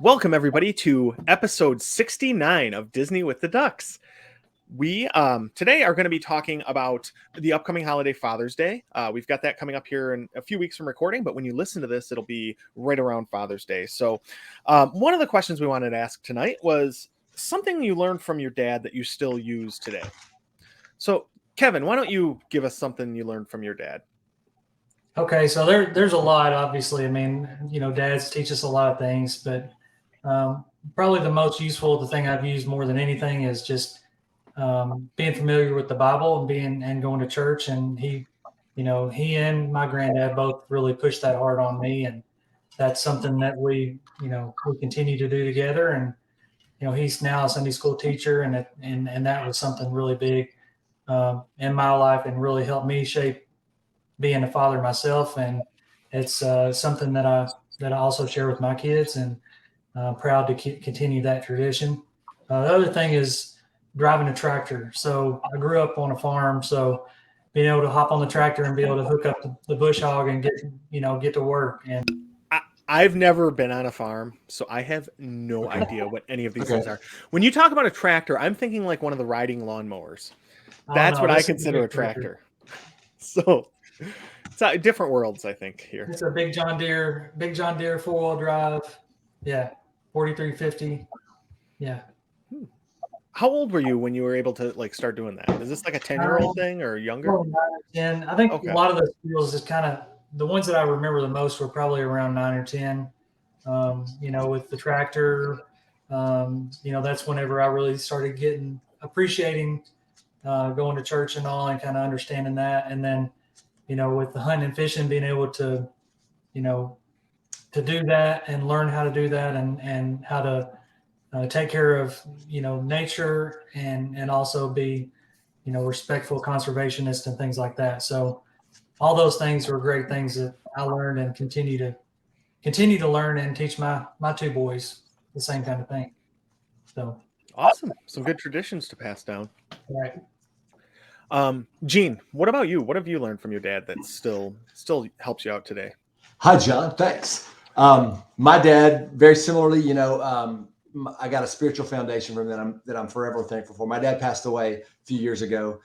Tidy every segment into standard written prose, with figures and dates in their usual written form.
Welcome everybody to episode 69 of Disney with the Ducks. We today are going to be talking about the upcoming holiday Father's Day. We've got that coming up here in a few weeks from recording, but when you listen to this, it'll be right around Father's Day. So one of the questions we wanted to ask tonight was something you learned from your dad that you still use today. So Kevin, why don't you give us something you learned from your dad? Okay, so there's a lot, obviously. I mean, dads teach us a lot of things, but probably the most useful, the thing I've used more than anything is just being familiar with the Bible and going to church. And he and my granddad both really pushed that hard on me, and that's something that we continue to do together. And he's now a Sunday school teacher, and that was something really big in my life, and really helped me shape being a father myself. And it's something that I also share with my kids, and proud to continue that tradition. The other thing is driving a tractor. So I grew up on a farm, so being able to hop on the tractor and be able to hook up the bush hog and get to work. And I've never been on a farm, so I have no idea what any of these things are. When you talk about a tractor, I'm thinking like one of the riding lawnmowers. That's what I consider a tractor. So it's different worlds, I think, here. It's a big John Deere 4-wheel drive. Yeah, 4350. Yeah. How old were you when you were able to like start doing that? Is this like a 10-year-old thing or younger? 9 or 10. I think a lot of those skills is kind of the ones that I remember the most were probably around 9 or 10. With the tractor, that's whenever I really started appreciating going to church and all, and kind of understanding that. And then, with the hunting and fishing, being able to, to do that and learn how to do that, and how to take care of, nature, and also be, respectful conservationist and things like that. So all those things were great things that I learned and continue to learn and teach my two boys the same kind of thing. So awesome. Some good traditions to pass down. Right. Gene, what about you? What have you learned from your dad that still helps you out today? Hi, John. Thanks. My dad, very similarly, I got a spiritual foundation from that I'm forever thankful for. My dad passed away a few years ago.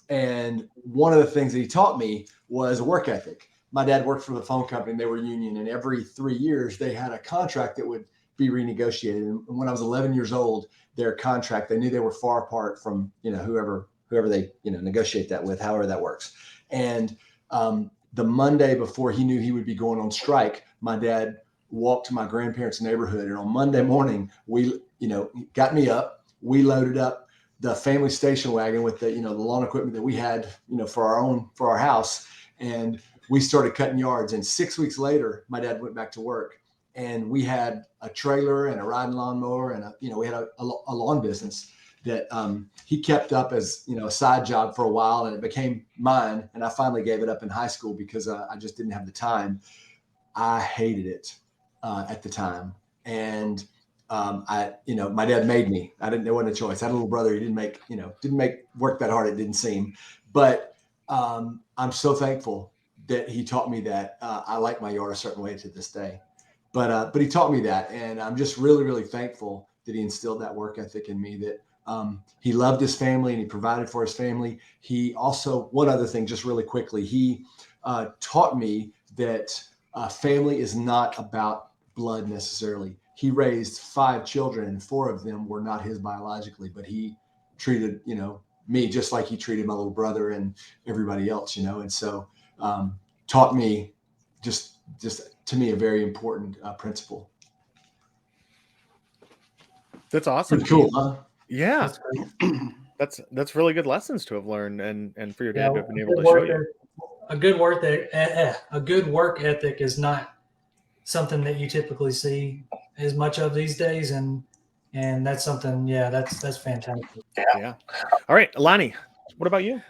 And one of the things that he taught me was work ethic. My dad worked for the phone company, and they were union, and every 3 years they had a contract that would be renegotiated. And when I was 11 years old, their contract, they knew they were far apart from, whoever they, negotiate that with, however that works. And the Monday before he knew he would be going on strike, my dad walked to my grandparents' neighborhood. And on Monday morning, we, got me up, we loaded up the family station wagon with the lawn equipment that we had, for our house. And we started cutting yards. And 6 weeks later, my dad went back to work, and we had a trailer and a riding lawnmower, and we had a lawn business that he kept up as a side job for a while, and it became mine. And I finally gave it up in high school because I just didn't have the time. I hated it at the time, and my dad made me. It wasn't a choice. I had a little brother. He didn't make work that hard. It didn't seem, but I'm so thankful that he taught me that. I like my yard a certain way to this day, but he taught me that, and I'm just really, really thankful that he instilled that work ethic in me. That he loved his family and he provided for his family. He also, one other thing, just really quickly, he taught me that family is not about blood necessarily. He raised 5 children, and 4 of them were not his biologically, but he treated, me just like he treated my little brother and everybody else, and so taught me just to me a very important principle. That's awesome. Pretty cool, huh? Yeah, that's really good lessons to have learned, and for your dad to have been able to show you. A good work ethic is not something that you typically see as much of these days, and that's something. Yeah, that's fantastic. Yeah. All right, Lonnie, what about you?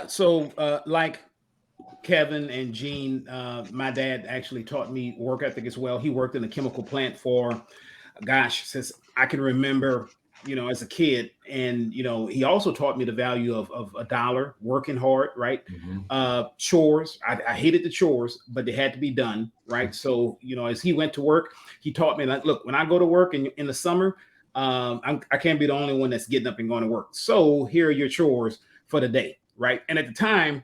So like Kevin and Gene, my dad actually taught me work ethic as well. He worked in a chemical plant for, since I can remember. as a kid. And, he also taught me the value of a dollar, working hard, right? Chores. I hated the chores, but they had to be done, right? So, as he went to work, he taught me, like, look, when I go to work in the summer, I can't be the only one that's getting up and going to work. So here are your chores for the day, right? And at the time,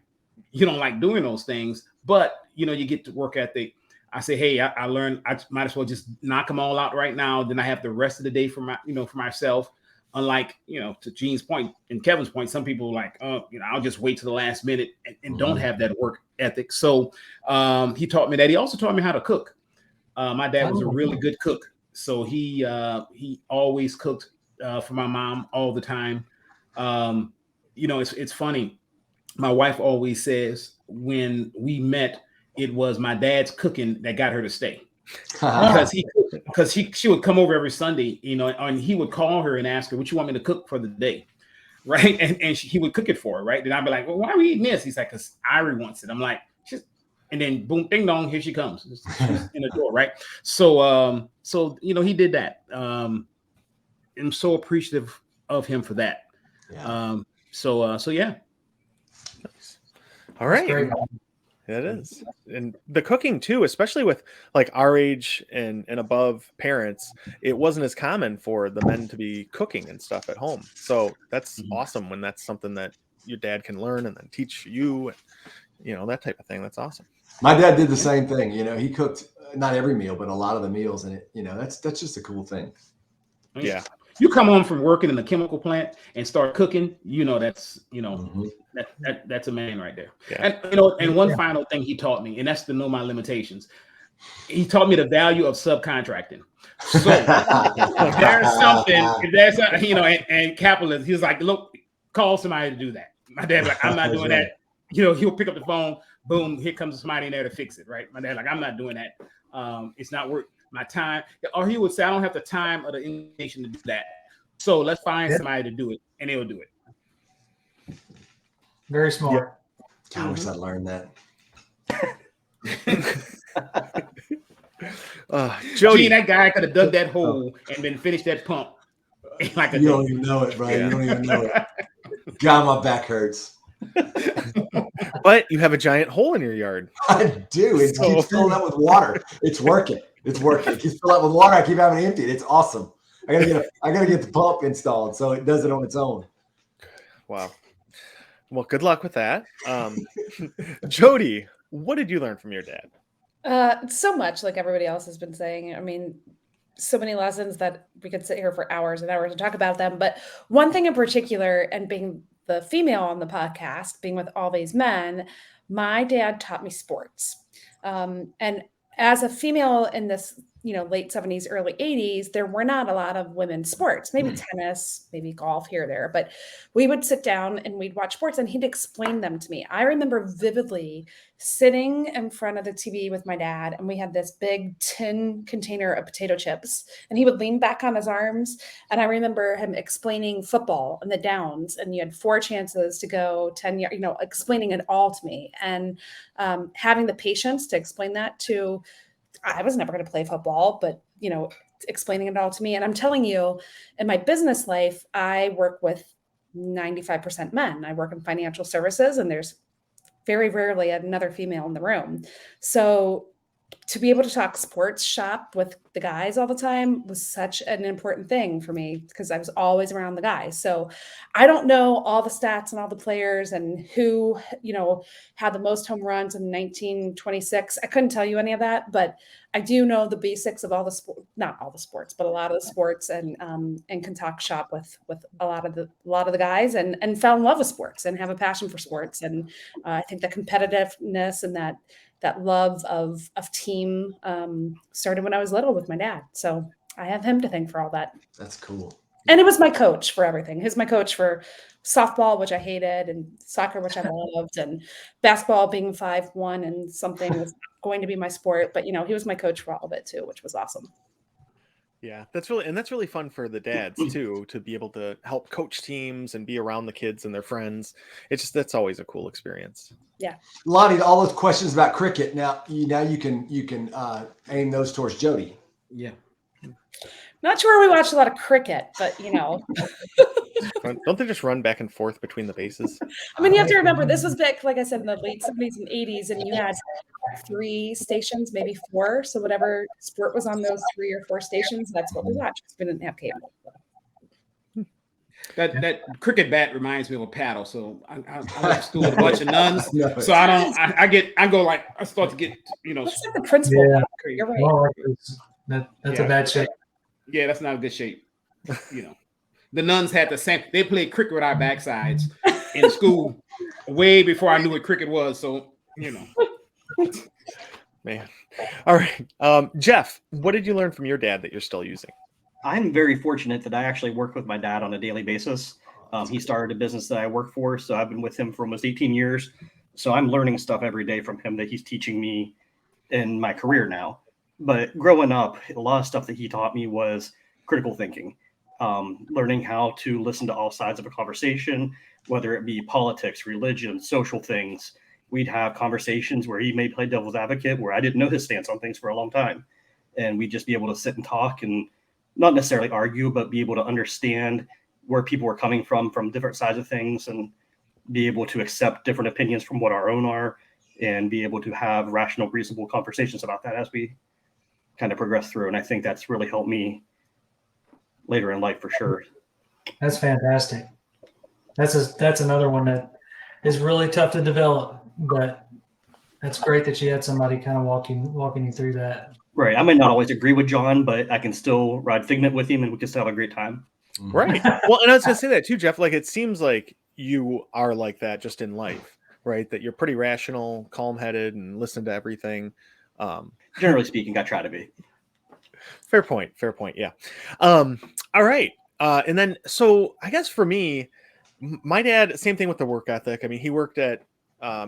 you don't like doing those things, but, you get to work ethic. I say, hey, I learned I might as well just knock them all out right now. Then I have the rest of the day for myself. Unlike, to Gene's point and Kevin's point, some people like, I'll just wait to the last minute and don't have that work ethic. So he taught me that. He also taught me how to cook. My dad was a really good cook. So he always cooked for my mom all the time. It's funny. My wife always says when we met, it was my dad's cooking that got her to stay, because she would come over every Sunday, and he would call her and ask her, what you want me to cook for the day? Right. And he would cook it for her. Right. Then I'd be like, well, why are we eating this? He's like, because Irie wants it. I'm like, and then boom, ding dong, here she comes. She's in the door. Right. So, he did that. I'm so appreciative of him for that. Yeah. So yeah. All right. It is. And the cooking too, especially with like our age and above parents, it wasn't as common for the men to be cooking and stuff at home. So that's awesome when that's something that your dad can learn and then teach you, that type of thing. That's awesome. My dad did the same thing. He cooked not every meal, but a lot of the meals, and that's just a cool thing. Yeah. You come home from working in the chemical plant and start cooking, that's, that's a man right there. Yeah. And one final thing he taught me, and that's to know my limitations. He taught me the value of subcontracting. So if there's something, and capitalism, he was like, look, call somebody to do that. My dad's like, I'm not doing that. He'll pick up the phone, boom, here comes somebody in there to fix it, right? My dad's like, I'm not doing that. It's not worth my time. Or he would say, I don't have the time or the inclination to do that. So let's find somebody to do it, and they'll do it. Very smart. I wish I'd learned that. Jody, Gene, that guy could have dug that hole and then finished that pump. Like you don't even know it, bro. Yeah. You don't even know it. God, my back hurts. But you have a giant hole in your yard. I do. It keeps filling up with water. It's working. It keeps filling up with water. I keep having it emptied. It's awesome. I gotta get the pump installed so it does it on its own. Wow. Well, good luck with that. Jody, what did you learn from your dad? So much, like everybody else has been saying. I mean, so many lessons that we could sit here for hours and hours and talk about them. But one thing in particular, and being the female on the podcast, being with all these men, my dad taught me sports. And as a female in this, late 70s, early 80s, there were not a lot of women's sports, maybe tennis, maybe golf here or there, but we would sit down and we'd watch sports and he'd explain them to me. I remember vividly sitting in front of the TV with my dad, and we had this big tin container of potato chips, and he would lean back on his arms. And I remember him explaining football and the downs, and you had 4 chances to go 10 yards, explaining it all to me, and having the patience to explain that to, I was never going to play football, but, explaining it all to me. And I'm telling you, in my business life, I work with 95% men. I work in financial services, and there's very rarely another female in the room. So to be able to talk sports shop with the guys all the time was such an important thing for me, because I was always around the guys. So I don't know all the stats and all the players and who, had the most home runs in 1926. I couldn't tell you any of that, but I do know the basics of all the sport, not all the sports, but a lot of the sports, and can talk shop with a lot of the guys, and fell in love with sports and have a passion for sports. And I think the competitiveness and that love of team started when I was little with my dad. So I have him to thank for all that. That's cool. And it was my coach for everything. He was my coach for softball, which I hated, and soccer, which I loved, and basketball, being 5'1" and something was going to be my sport. But, he was my coach for all of it too, which was awesome. Yeah, that's really fun for the dads too, to be able to help coach teams and be around the kids and their friends. That's always a cool experience. Yeah. Lonnie, all those questions about cricket, now you can aim those towards Jody. Yeah. Not sure we watched a lot of cricket, but Don't they just run back and forth between the bases? I mean, you have to remember this was back, like I said, in the late 70s and 80s, and you had 3 stations, maybe 4. So whatever sport was on those 3 or 4 stations, that's what we watched. We didn't have cable. That cricket bat reminds me of a paddle. So I went to school with a bunch of nuns. No. So I start to get, That's like the principal. Yeah. crazy. You're right. Well, that's Yeah. a bad shape. Yeah, that's not a good shape. The nuns had the same. They played cricket with our backsides in school way before I knew what cricket was. So Man. All right. Jeff, what did you learn from your dad that you're still using? I'm very fortunate that I actually work with my dad on a daily basis. He started a business that I work for, so I've been with him for almost 18 years. So I'm learning stuff every day from him that he's teaching me in my career now. But growing up, a lot of stuff that he taught me was critical thinking, learning how to listen to all sides of a conversation, whether it be politics, religion, social things. We'd have conversations where he may play devil's advocate, where I didn't know his stance on things for a long time. And we'd just be able to sit and talk and not necessarily argue, but be able to understand where people were coming from different sides of things, and be able to accept different opinions from what our own are, and be able to have rational, reasonable conversations about that as we kind of progress through. And I think that's really helped me later in life for sure. That's fantastic. That's another one that is really tough to develop, but that's great that you had somebody kind of walking you through that. Right. I might not always agree with John, but I can still ride Figment with him and we can still have a great time. Right. Well, and I was going to say that too, Jeff. Like, it seems like you are like that just in life, right? That you're pretty rational, calm-headed, and listen to everything. Generally speaking, I try to be. Fair point. Yeah. All right. And then, so I guess for me, my dad, same thing with the work ethic. I mean, he worked at,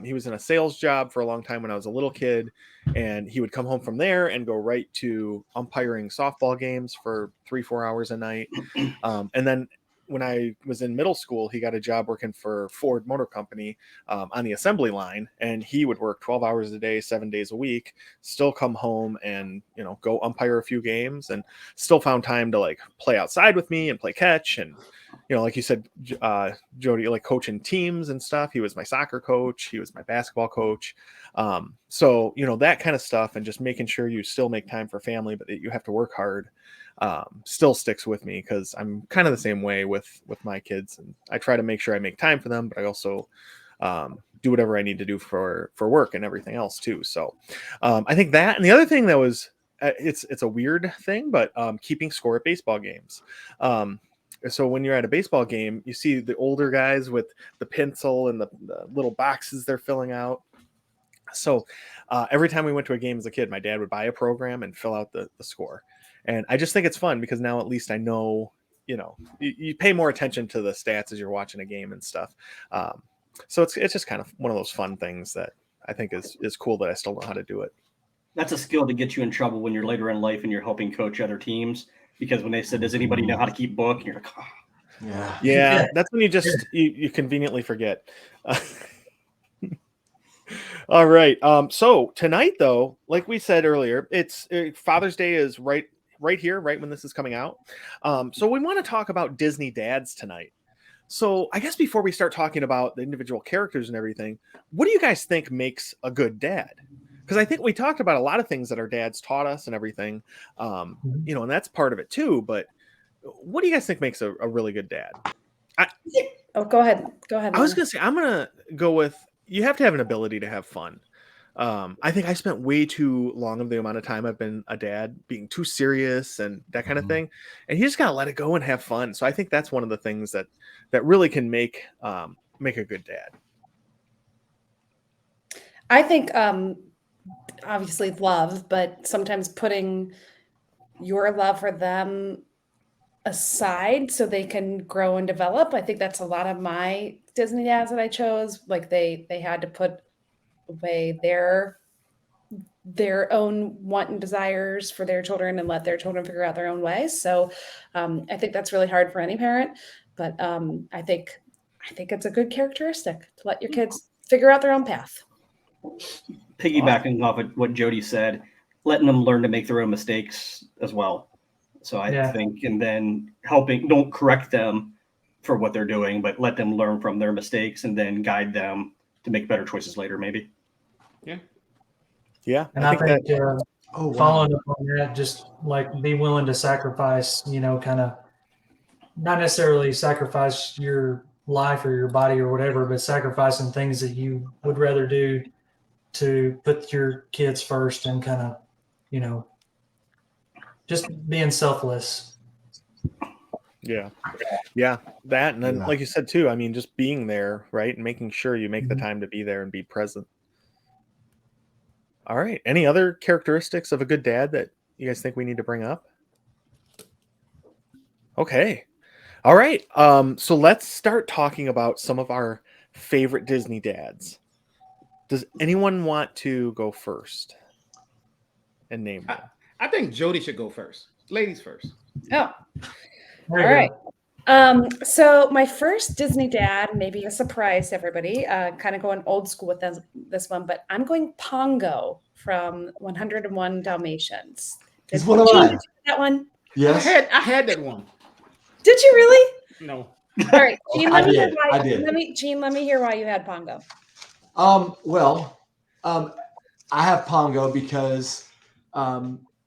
he was in a sales job for a long time when I was a little kid, and he would come home from there and go right to umpiring softball games for 3-4 hours a night. And then when I was in middle school, he got a job working for Ford Motor Company on the assembly line, and he would work 12 hours a day, 7 days a week, still come home and, go umpire a few games, and still found time to like play outside with me and play catch. And, like you said, Jody, like coaching teams and stuff. He was my soccer coach. He was my basketball coach. So, that kind of stuff, and just making sure you still make time for family, but that you have to work hard, still sticks with me, because I'm kind of the same way with my kids, and I try to make sure I make time for them, but I also do whatever I need to do for work and everything else too. So I think that, and the other thing that was, it's a weird thing, but keeping score at baseball games. So when you're at a baseball game, you see the older guys with the pencil and the little boxes they're filling out. So every time we went to a game as a kid, my dad would buy a program and fill out the score. And I just think it's fun, because now at least I know, you pay more attention to the stats as you're watching a game and stuff. So it's just kind of one of those fun things that I think is cool that I still know how to do it. That's a skill to get you in trouble when you're later in life and you're helping coach other teams. Because when they said, "Does anybody know how to keep book?" and you're like, "Oh." Yeah, that's when you just you conveniently forget. All right. So tonight, though, like we said earlier, it's Father's Day is right here, right when this is coming out. So we want to talk about Disney dads tonight. So I guess before we start talking about the individual characters and everything, what do you guys think makes a good dad? Because I think we talked about a lot of things that our dads taught us and everything, and that's part of it too. But what do you guys think makes a really good dad? Go ahead. I was going to say, I'm going to go with, you have to have an ability to have fun. I think I spent way too long of the amount of time I've been a dad being too serious and that kind of thing. And you just got to let it go and have fun. So I think that's one of the things that really can make a good dad. I think obviously love, but sometimes putting your love for them aside so they can grow and develop. I think that's a lot of my Disney dads that I chose. Like they had to put away their own want and desires for their children and let their children figure out their own ways. So I think that's really hard for any parent, but I think it's a good characteristic to let your kids figure out their own path. Piggybacking off of what Jody said, letting them learn to make their own mistakes as well. So I Yeah. think, and then don't correct them for what they're doing, but let them learn from their mistakes and then guide them to make better choices later, maybe. Yeah, And I think, that. Oh, wow. following up on that, just like be willing to sacrifice, kind of not necessarily sacrifice your life or your body or whatever, but sacrificing things that you would rather do to put your kids first and kind of, just being selfless. Yeah, that, and then like you said too, I mean, just being there, right, and making sure you make the time to be there and be present. All right, any other characteristics of a good dad that you guys think we need to bring up? Okay, all right, so let's start talking about some of our favorite Disney dads. Does anyone want to go first and name them? I think Jody should go first. Ladies first. Oh, There you all go. right. So my first Disney dad, maybe a surprise to everybody, kind of going old school with this one, but I'm going Pongo from 101 Dalmatians. He's one of Gene, mine. did you get that one? Yes. I had that one. Did you really? No. All right, Gene, I let me hear did. why. I did. Let me hear why you had Pongo. I have Pongo because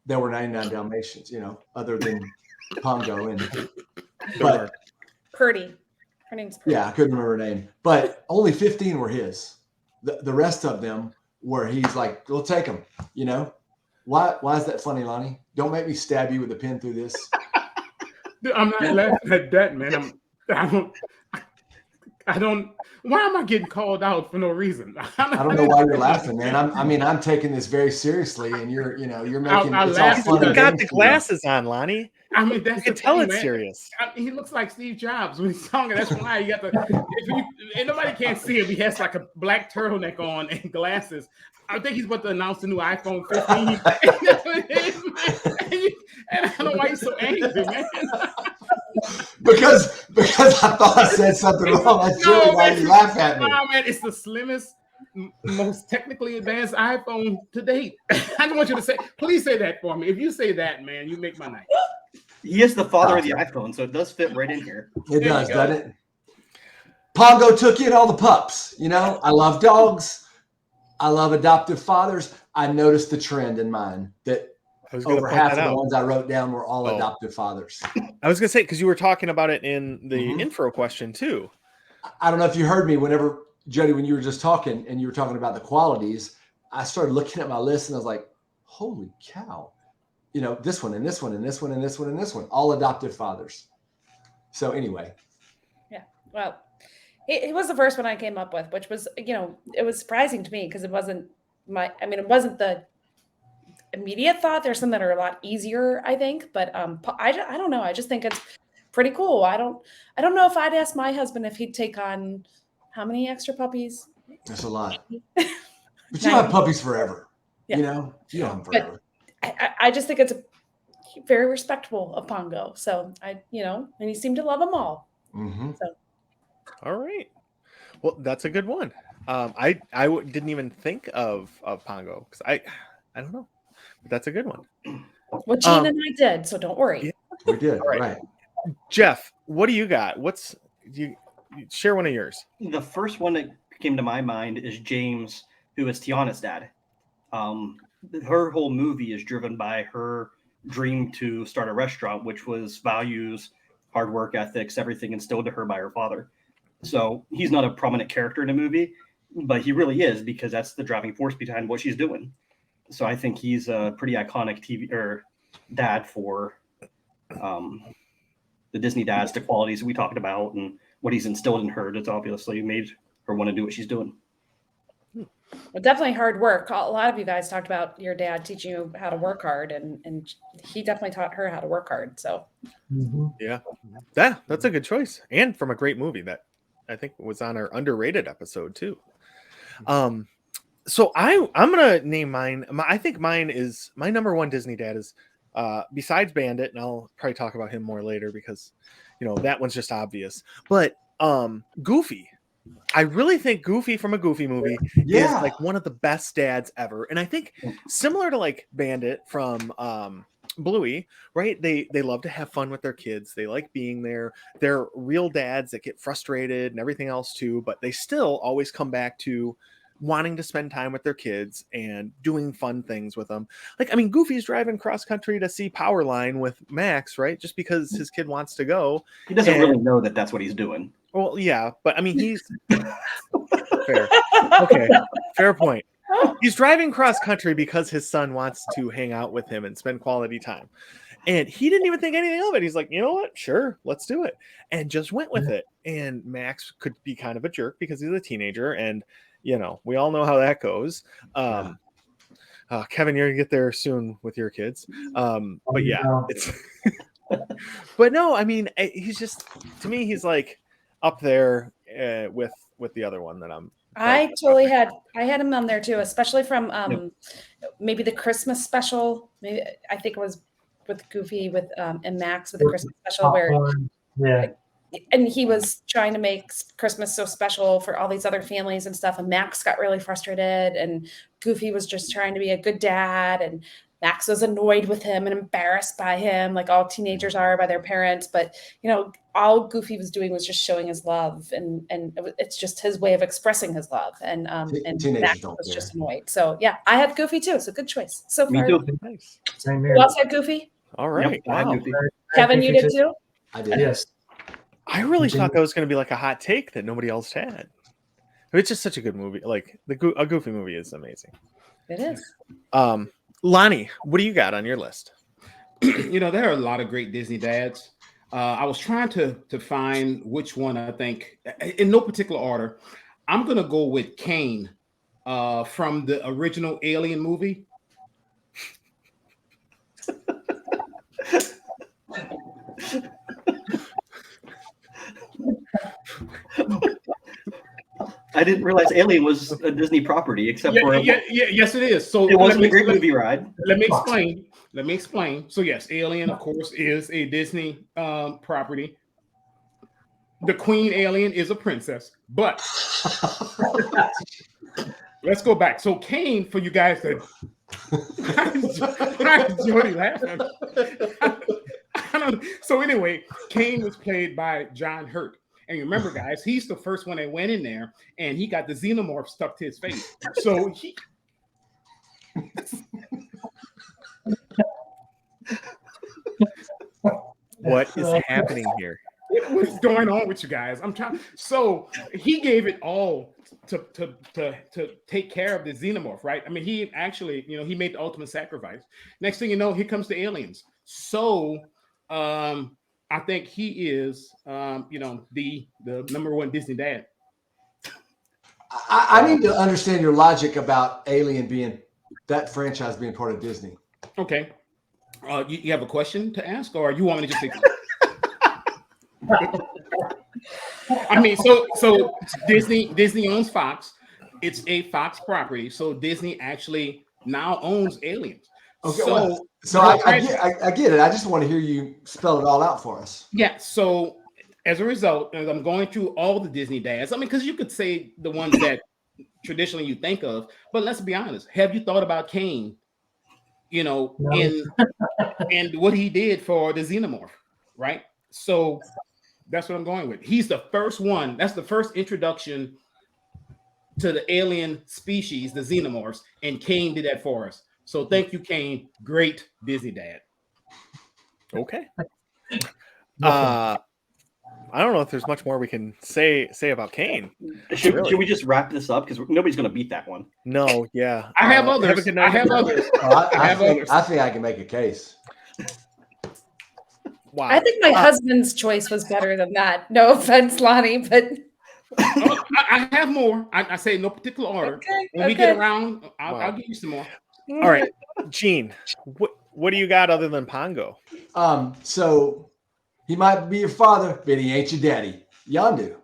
there were 99 Dalmatians, other than Pongo. But Purdy. Her name's Purdy. yeah, I couldn't remember her name. But only 15 were his. The rest of them were he's like, we'll take them, Why is that funny, Lonnie? Don't make me stab you with a pin through this. Dude, I'm not laughing at that, man. I don't. Why am I getting called out for no reason? I don't know why you're laughing, man. I'm taking this very seriously, and you're making I it's all laugh fun You and got games the for you. glasses on, Lonnie. I mean, that's You the can tell thing, it's man. serious. He looks like Steve Jobs when he's talking. That's why you got and nobody can't see him. He has like a black turtleneck on and glasses. I think he's about to announce the new iPhone 15. And I don't know why he's so angry, man. Because I thought I said something wrong. That's really why you laugh at me. No, man, it's the slimmest, most technically advanced iPhone to date. I don't want you to say. Please say that for me. If you say that, man, you make my night. He is the father of the iPhone, so it does fit right in here. It does, doesn't it? Pongo took in all the pups. I love dogs. I love adoptive fathers. I noticed the trend in mine that I was going to over point half that of the out. ones I wrote down were all Oh. adoptive fathers. I was going to say, because you were talking about it in the Mhm. intro question too. I don't know if you heard me whenever, Jody, when you were just talking and you were talking about the qualities, I started looking at my list and I was like, holy cow. This one and this one and this one and this one and this one, all adoptive fathers. So anyway. Well, it was the first one I came up with, which was, it was surprising to me because it wasn't it wasn't the immediate thought. There's some that are a lot easier, I think, but I don't know. I just think it's pretty cool. I don't know if I'd ask my husband if he'd take on how many extra puppies. That's a lot. But you have puppies forever. Yeah. You have them forever. I just think it's very respectable of Pongo. So and he seemed to love them all. Mm-hmm. So All right. Well, that's a good one. I didn't even think of Pongo because I don't know. But that's a good one. well, Gene and I did, so don't worry. Yeah. We did. All right. Right. Jeff, what do you got? You share one of yours? The first one that came to my mind is James, who is Tiana's dad. Her whole movie is driven by her dream to start a restaurant, which was values, hard work ethics, everything instilled to her by her father. So he's not a prominent character in the movie, but he really is because that's the driving force behind what she's doing. So I think he's a pretty iconic TV or dad for the Disney dads, the qualities that we talked about and what he's instilled in her that's obviously made her want to do what she's doing. Well, definitely hard work. A lot of you guys talked about your dad teaching you how to work hard, and he definitely taught her how to work hard. So Mm-hmm. Yeah, that's a good choice, and from a great movie that I think was on our underrated episode too. So I'm gonna name mine. I think mine is my number one Disney dad is besides Bandit, and I'll probably talk about him more later because that one's just obvious. But Goofy. I really think Goofy from a Goofy movie is like one of the best dads ever. And I think similar to like Bandit from Bluey, right? They love to have fun with their kids. They like being there. They're real dads that get frustrated and everything else too, but they still always come back to wanting to spend time with their kids and doing fun things with them. Like, I mean, Goofy's driving cross country to see Powerline with Max, right? Just because his kid wants to go. He doesn't And- really know that that's what he's doing. Well, yeah, but I mean, he's fair. Okay, fair point. He's driving cross country because his son wants to hang out with him and spend quality time. And he didn't even think anything of it. He's like, you know what? Sure, let's do it. And just went with it. And Max could be kind of a jerk because he's a teenager. And, you know, we all know how that goes. Kevin, you're going to get there soon with your kids. But yeah, it's. But no, I mean, he's just, to me, he's like up there with the other one that I'm. I totally had him on there too, especially from maybe the Christmas special. Maybe I think it was with Goofy and Max with the Christmas special where and he was trying to make Christmas so special for all these other families and stuff. And Max got really frustrated, and Goofy was just trying to be a good dad, and Max was annoyed with him and embarrassed by him, like all teenagers are by their parents. But, you know, all Goofy was doing was just showing his love, and it's just his way of expressing his love. And Max was just annoyed. So yeah, I had Goofy too. So good choice. So far. Me too. Nice. Same here. Who else had Goofy? All right. Yep, I had Wow. Goofy. Kevin, you did too? I did. Yes. I really thought that was going to be like a hot take that nobody else had. It's just such a good movie. Like a Goofy movie is amazing. It is. Lonnie, what do you got on your list? You know, there are a lot of great Disney dads. I was trying to find which one I think, in no particular order. I'm gonna go with Kane from the original Alien movie. I didn't realize Alien was a Disney property, except for Yes, it is. So it wasn't a great movie ride. Let me explain. So yes, Alien, of course, is a Disney property. The Queen Alien is a princess, but let's go back. So Kane, for you guys that why is Jody laughing? I don't. So anyway, Kane was played by John Hurt. And remember, guys, he's the first one that went in there, and he got the xenomorph stuck to his face. So he. What is happening here? What's going on with you guys? I'm trying. So he gave it all to take care of the xenomorph, right? I mean, he actually, you know, he made the ultimate sacrifice. Next thing you know, here comes the aliens. So I think he is, you know, the number one Disney dad. I need to understand your logic about Alien being that franchise being part of Disney. Okay. You have a question to ask, or you want me to just? I mean, so Disney owns Fox. It's a Fox property, so Disney actually now owns Aliens. Okay, so I get it. I just want to hear you spell it all out for us. Yeah. So as a result, as I'm going through all the Disney dads, I mean, because you could say the ones that traditionally you think of, but let's be honest. Have you thought about Kane? You know, and what he did for the xenomorph, right? So that's what I'm going with. He's the first one. That's the first introduction to the alien species, the xenomorphs, and Kane did that for us. So thank you, Kane. Great Disney dad. Okay. I don't know if there's much more we can say about Kane. Should we just wrap this up? Because nobody's going to beat that one. No, yeah. I have others. I have others. I think I can make a case. Wow. I think my husband's choice was better than that. No offense, Lonnie, but I have more. I say no particular order. Okay, When we get around, I'll give you some more. All right, Gene, what do you got other than Pongo? So he might be your father, but he ain't your daddy. Yondu.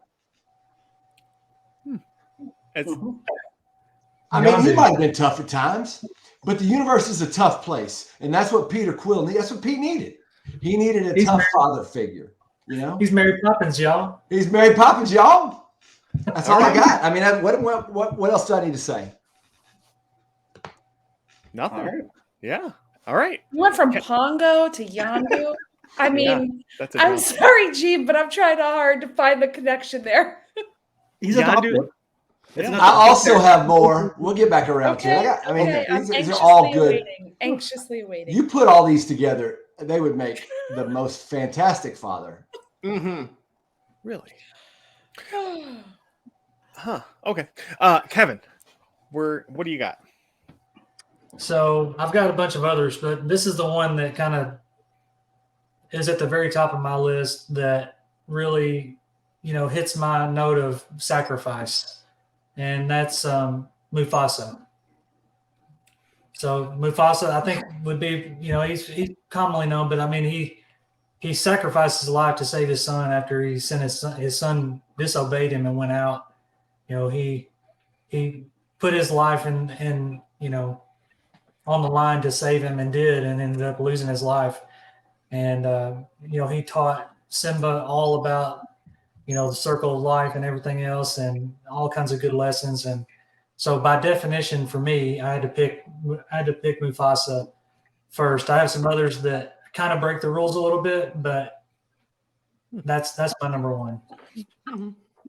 I mean, he might have been tough at times, but the universe is a tough place, and that's what Peter Quill needed. That's what Pete needed. He needed a tough father figure. You know, he's Mary Poppins, y'all. He's Mary Poppins, y'all. That's all I got. I mean, what else do I need to say? Nothing. All right. Yeah. All right. You went from Pongo to Yondu. I mean, That's a I'm jump. sorry, Gene, but I'm trying hard to find the connection there. He's Yondu- adopted. It's Yeah. not I the- also have more. We'll get back around to it. I mean, okay. I'm these are all anxiously good. waiting. Anxiously waiting. You put all these together, they would make the most fantastic father. Mm-hmm. Really? Huh. Okay. Kevin, what do you got? So I've got a bunch of others, but this is the one that kind of is at the very top of my list that really, hits my note of sacrifice, and that's Mufasa. So Mufasa, I think, would be, he's commonly known, but I mean, he sacrificed his life to save his son after he sent his son disobeyed him and went out. He put his life in on the line to save him and did, and ended up losing his life. And he taught Simba all about the circle of life and everything else, and all kinds of good lessons. And so by definition, for me, I had to pick Mufasa first. I have some others that kind of break the rules a little bit, but that's my number one.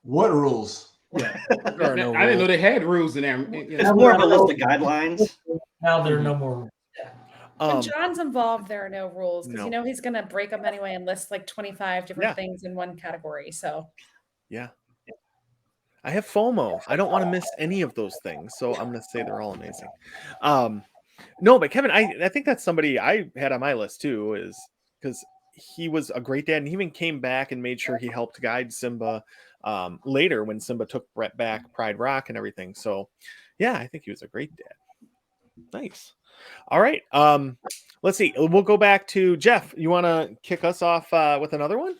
What rules? Yeah. There are no I didn't know rules. they had rules in there. It's more of a list of guidelines. Now there are no more rules. When John's involved, there are no rules because No. he's going to break them anyway and list like 25 different Yeah. things in one category. So Yeah. I have FOMO. I don't want to miss any of those things, so I'm going to say they're all amazing. No, but Kevin, I think that's somebody I had on my list too, is because he was a great dad, and he even came back and made sure he helped guide Simba later when Simba took Brett back Pride Rock and everything. So, yeah, I think he was a great dad. Nice. All right. Let's see. We'll go back to Jeff. You want to kick us off with another one?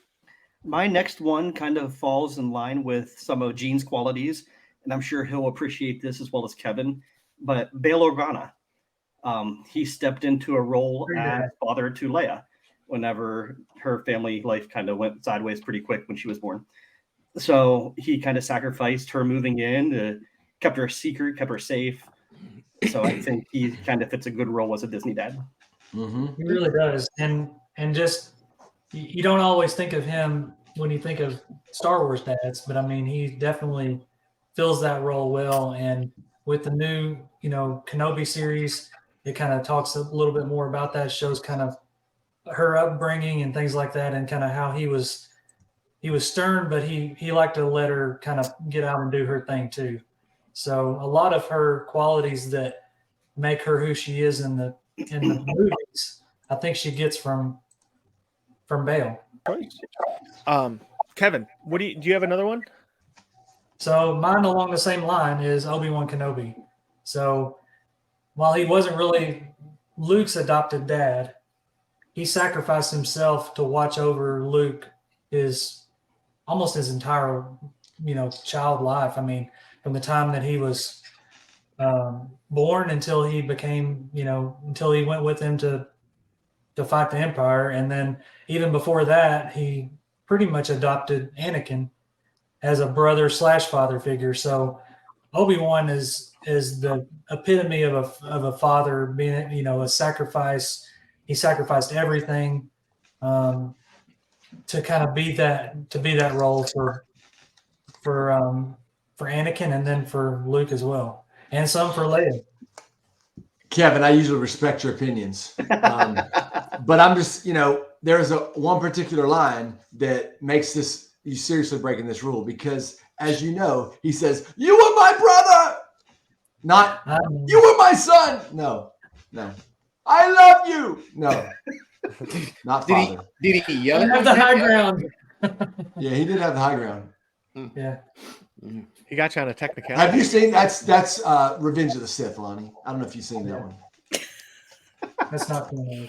My next one kind of falls in line with some of Gene's qualities, and I'm sure he'll appreciate this as well as Kevin. But Bail Organa, he stepped into a role as father to Leia whenever her family life kind of went sideways pretty quick when she was born. So he kind of sacrificed her moving in, kept her a secret, kept her safe. So I think he kind of fits a good role as a Disney dad. Mm-hmm. He really does. And just you don't always think of him when you think of Star Wars dads, but I mean, he definitely fills that role well. And with the new, Kenobi series, it kind of talks a little bit more about that, shows kind of her upbringing and things like that, and kind of how he was stern, but he liked to let her kind of get out and do her thing too. So a lot of her qualities that make her who she is in the movies, I think she gets from Bail. Kevin, do you have another one? So mine along the same line is Obi-Wan Kenobi. So while he wasn't really Luke's adopted dad, he sacrificed himself to watch over Luke almost his entire, child life. I mean, from the time that he was born until he became, until he went with him to fight the Empire. And then even before that, he pretty much adopted Anakin as a brother / father figure. So Obi-Wan is the epitome of a father being, a sacrifice. He sacrificed everything to kind of be that role for Anakin, and then for Luke as well, and some for Leia. Kevin, I usually respect your opinions, but I'm just, there's one particular line that makes you seriously breaking this rule, because as you know, he says, "You were my brother," not "You were my son." No, I love you. No, not father. Did he yell? Have the high ground. Yeah, he did have the high ground. Yeah. He got you on a technicality. Have you seen that's Revenge of the Sith, Lonnie? I don't know if you've seen that one. That's not cool.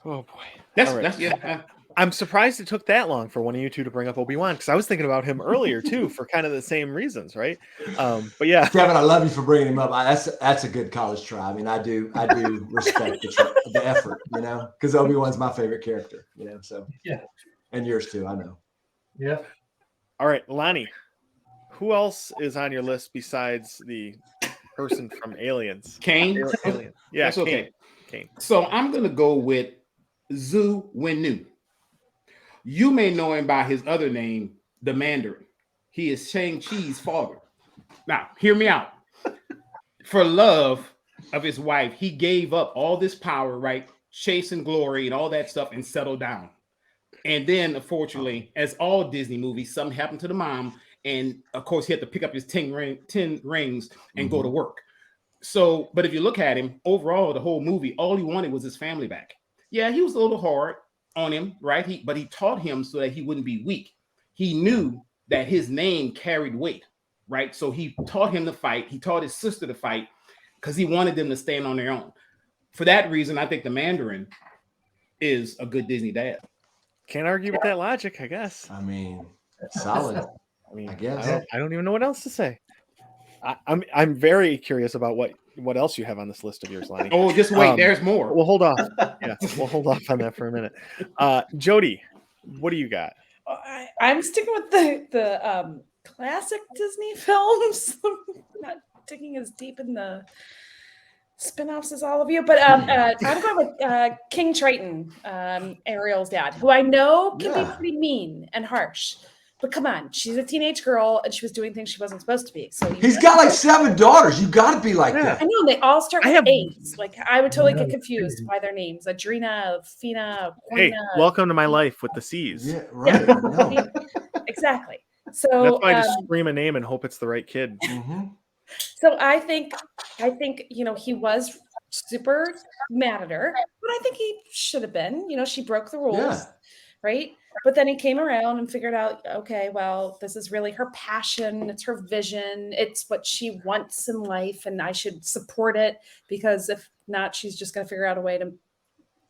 Oh boy. That's All right. that's yeah. I'm surprised it took that long for one of you two to bring up Obi-Wan, because I was thinking about him earlier too, for kind of the same reasons, right? But yeah, Kevin, I love you for bringing him up. That's a good college try. I mean, I do respect the effort, because Obi-Wan's my favorite character, So Yeah. And yours too, I know. Yeah. all right, Lonnie, who else is on your list besides the person from Aliens? Kane. Alien. Yeah, That's okay. Kane. So I'm gonna go with Zhu Wennu. You may know him by his other name, the Mandarin. He is Shang-Chi's father. Now, hear me out. For love of his wife, he gave up all this power, right? Chasing glory and all that stuff and settled down. And then, unfortunately, as all Disney movies, something happened to the mom. And of course, he had to pick up his 10 rings and go to work. So, but if you look at him overall, the whole movie, all he wanted was his family back. Yeah, he was a little hard on him, right? But he taught him so that he wouldn't be weak. He knew that his name carried weight, right? So he taught him to fight. He taught his sister to fight because he wanted them to stand on their own. For that reason, I think the Mandarin is a good Disney dad. Can't argue with that logic, I guess. I mean, solid. I mean, I guess. I don't even know what else to say. I'm very curious about what else you have on this list of yours, Lonnie. Oh, just wait, there's more. We'll hold off. Yeah, we'll hold off on that for a minute. Jody, what do you got? I'm sticking with the classic Disney films. Not digging as deep in the spin-offs as all of you, but I'm going with King Triton, Ariel's dad, who I know can be pretty mean and harsh. But come on, she's a teenage girl and she was doing things she wasn't supposed to be. So He's got like 7 daughters. You got to be like that. I know they all start with A's. Like I would totally get confused by their names: Adrena, Fina, Hey, welcome to my life with the C's. Yeah, right. No. Exactly. So that's why I just scream a name and hope it's the right kid. So I think he was super mad at her, but I think he should have been. She broke the rules, right? But then he came around and figured out, okay, well, this is really her passion. It's her vision. It's what she wants in life, and I should support it because if not, she's just going to figure out a way to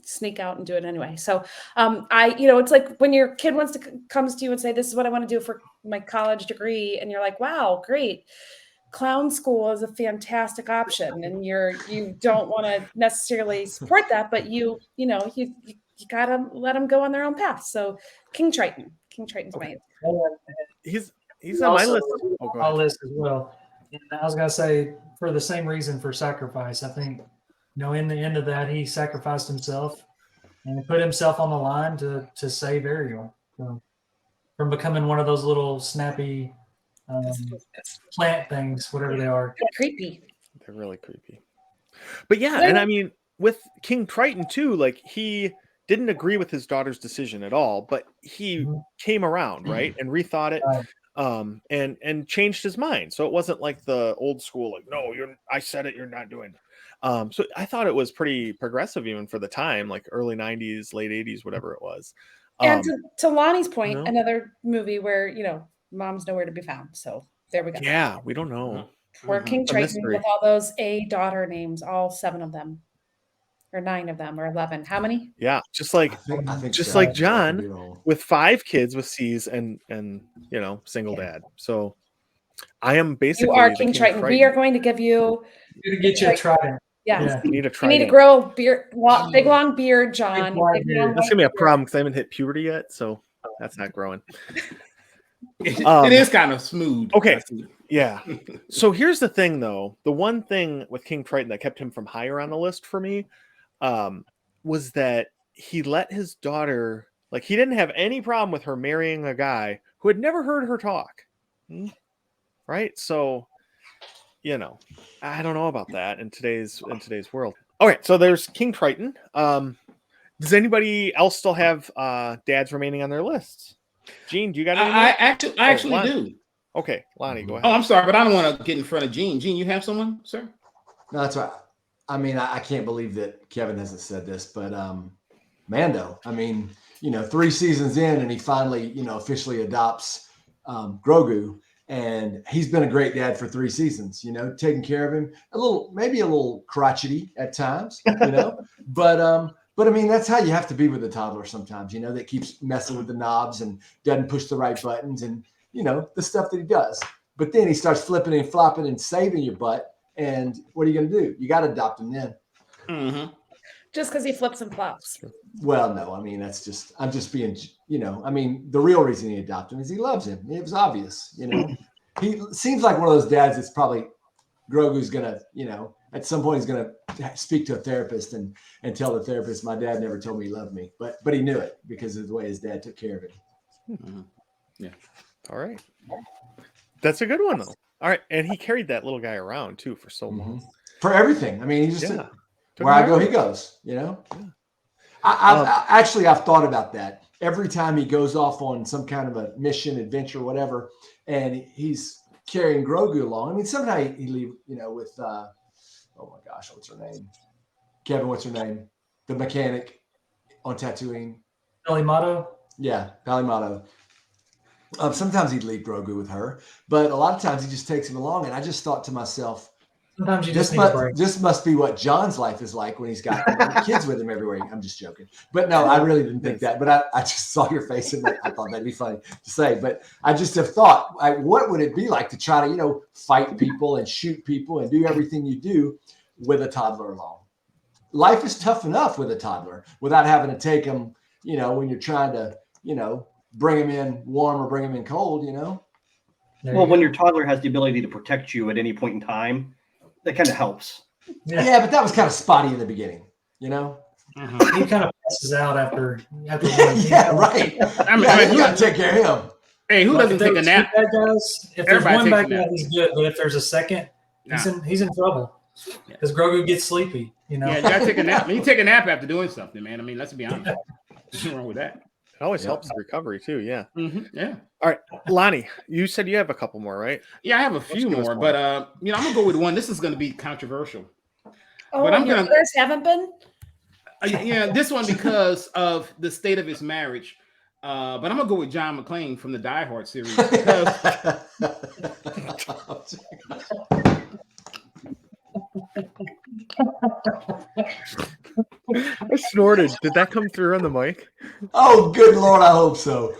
sneak out and do it anyway. So it's like when your kid comes to you and say, this is what I want to do for my college degree. And you're like, wow, great. Clown school is a fantastic option. And you don't want to necessarily support that, but you got to let them go on their own path. So King Triton's my answer. He's on my list. My list as well. And I was going to say, for the same reason for sacrifice, I think, in the end of that, he sacrificed himself and put himself on the line to save Ariel from becoming one of those little snappy plant things, whatever they are. They're creepy. They're really creepy. But yeah, and I mean, with King Triton too, like he didn't agree with his daughter's decision at all, but he came around, right, and rethought it, and changed his mind. So it wasn't like the old school, like, no, I said it, you're not doing it. So I thought it was pretty progressive even for the time, like early 90s, late 80s, whatever it was. And to Lonnie's point, another movie where, mom's nowhere to be found. So there we go. Yeah, we don't know. Where King Triton with all those daughter names, all 7 of them. Or 9 of them, or 11. How many? Yeah, just like I think just so. like John with 5 kids with C's and single dad. So I am basically you are King Triton. We are going to give you. You're going to get you a trident. Yeah. You need a trident. You need to grow big long beard, John. That's gonna be a problem because I haven't hit puberty yet, so that's not growing. It is kind of smooth. Okay. Yeah. So here's the thing, though. The one thing with King Triton that kept him from higher on the list for me was that he let his daughter, like, he didn't have any problem with her marrying a guy who had never heard her talk. Right. So, I don't know about that in today's world. All right. So there's King Triton. Does anybody else still have dads remaining on their lists? Gene, do you got any? I actually do. Okay, Lonnie, go ahead. Oh, I'm sorry, but I don't want to get in front of Gene. Gene, you have someone, sir? No, that's right. I mean, I can't believe that Kevin hasn't said this, but Mando. I mean, 3 seasons in, and he finally, officially adopts Grogu, and he's been a great dad for 3 seasons. Taking care of him, maybe a little crotchety at times, But I mean, that's how you have to be with a toddler sometimes, that keeps messing with the knobs and doesn't push the right buttons and, the stuff that he does. But then he starts flipping and flopping and saving your butt. And what are you going to do? You got to adopt him then. Mm-hmm. Just because he flips and flops. Well, no, I mean, I'm just being, I mean, the real reason he adopted him is he loves him. It was obvious, He seems like one of those dads that's probably Grogu's going to, at some point he's going to speak to a therapist and tell the therapist, my dad never told me he loved me, but he knew it because of the way his dad took care of him. Mhm. Yeah. All right. That's a good one though. All right. And he carried that little guy around too for so long. For everything. I mean, he just, Yeah. where I go, he goes, you know? Yeah. I've thought about that. Every time he goes off on some kind of a mission, adventure, whatever, and he's carrying Grogu along. I mean, sometimes he leave, you know, with, oh my gosh, what's her name? Kevin, what's her name? The mechanic on Tatooine. Elimato. Yeah, Palimato. Sometimes he'd leave Grogu with her, but a lot of times he just takes him along. And I just thought to myself, Sometimes you just need a break. this must be what John's life is like when he's got kids with him everywhere. I'm just joking. But no, I really didn't think that. But I just saw your face and I thought that'd be funny to say. But I just have thought, what would it be like to try to, you know, fight people and shoot people and do everything you do with a toddler along? Life is tough enough with a toddler without having to take them, you know, when you're trying to, you know, bring them in warm or bring them in cold, you know? Well, when your toddler has the ability to protect you at any point in time, that kind of helps. Yeah, but that was kind of spotty in the beginning, you know? He kind of passes out after Yeah, right. I mean, You got to take care of him. Hey, who doesn't take a nap? Bad guys, if there's Everybody one takes bad a guy, nap. he's good. But if there's a second, he's in trouble because Grogu gets sleepy. You know. Yeah, you gotta take a nap. You take a nap after doing something, man. I mean, let's be honest. Nothing wrong with that. It always helps the recovery too. Yeah. Yeah. All right. Lonnie, you said you have a couple more, right? Yeah, I have a few more, but you know, I'm gonna go with one. This is gonna be controversial. Oh, But I'm your gonna- others haven't been? Yeah, this one because of the state of his marriage. But I'm gonna go with John McClane from the Die Hard series. I snorted. Did that come through on the mic? Oh, good Lord, I hope so.